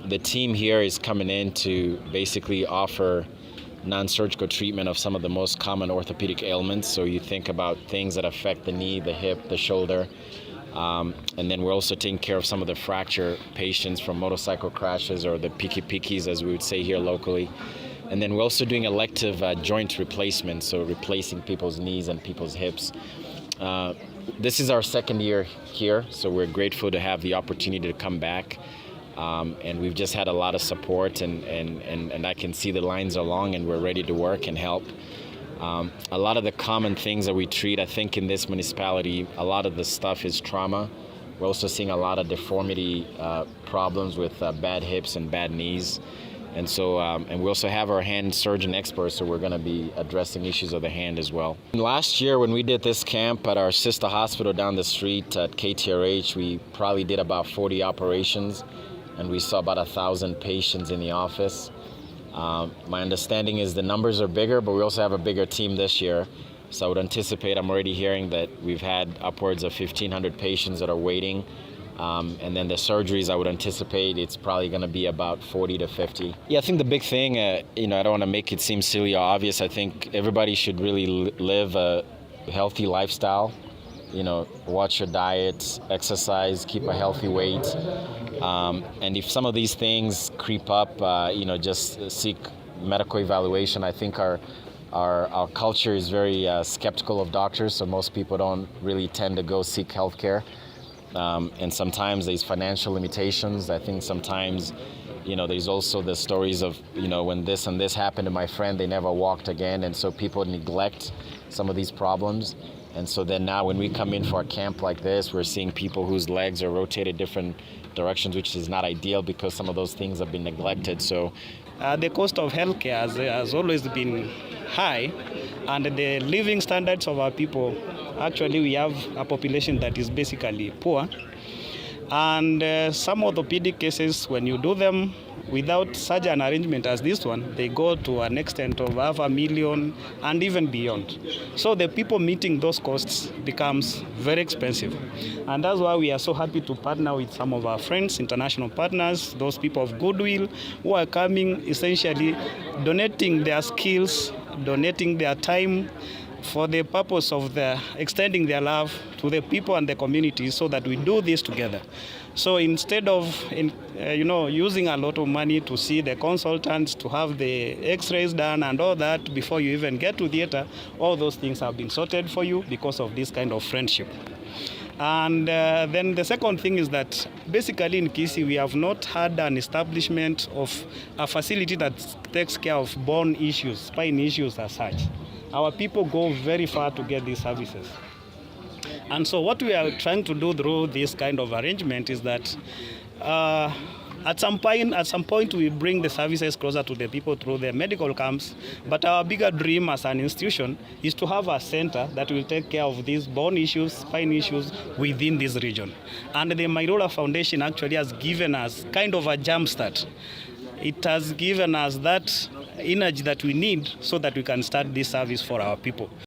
The team here is coming in to basically offer non-surgical treatment of some of the most common orthopedic ailments. So you think about things that affect the knee, the hip, the shoulder. And then we're also taking care of some of the fracture patients from motorcycle crashes or the piki-pikis, as we would say here locally. And then we're also doing elective joint replacement, so replacing people's knees and people's hips. This is our second year here, so we're grateful to have the opportunity to come back. And we've just had a lot of support, and I can see the lines are long, and we're ready to work and help. A lot of the common things that we treat, I think in this municipality, a lot of the stuff is trauma. We're also seeing a lot of deformity problems with bad hips and bad knees. And so, and we also have our hand surgeon experts, so we're going to be addressing issues of the hand as well. Last year, when we did this camp at our sister hospital down the street at KTRH, we probably did about 40 operations, and we saw about 1,000 patients in the office. My understanding is the numbers are bigger, but we also have a bigger team this year. So I would anticipate, I'm already hearing that we've had upwards of 1,500 patients that are waiting. And then the surgeries, I would anticipate it's probably going to be about 40 to 50. Yeah, I think the big thing, I don't want to make it seem silly or obvious. I think everybody should really live a healthy lifestyle. Watch your diet, exercise, keep a healthy weight. And if some of these things creep up, just seek medical evaluation. I think our culture is very skeptical of doctors, so most people don't really tend to go seek health care. And sometimes there's financial limitations. I think sometimes, there's also the stories of, when this and this happened to my friend, they never walked again. And so people neglect some of these problems. And so then now when we come in for a camp like this, we're seeing people whose legs are rotated different directions, which is not ideal because some of those things have been neglected. So the cost of healthcare has always been high, and the living standards of our people, actually we have a population that is basically poor. And some orthopedic cases, when you do them without such an arrangement as this one, they go to an extent of $500,000 and even beyond. So the people meeting those costs becomes very expensive. And that's why we are so happy to partner with some of our friends, international partners, those people of goodwill who are coming, essentially donating their skills, donating their time for the purpose of extending their love to the people and the community, so that we do this together. So instead of using a lot of money to see the consultants, to have the x-rays done and all that before you even get to theater, all those things have been sorted for you because of this kind of friendship. And then the second thing is that basically in Kisii, we have not had an establishment of a facility that takes care of bone issues, spine issues as such. Our people go very far to get these services. And so what we are trying to do through this kind of arrangement is that at some point we bring the services closer to the people through the medical camps. But our bigger dream as an institution is to have a center that will take care of these bone issues, spine issues within this region. And the Mairura Foundation actually has given us kind of a jump start. It has given us that energy that we need so that we can start this service for our people.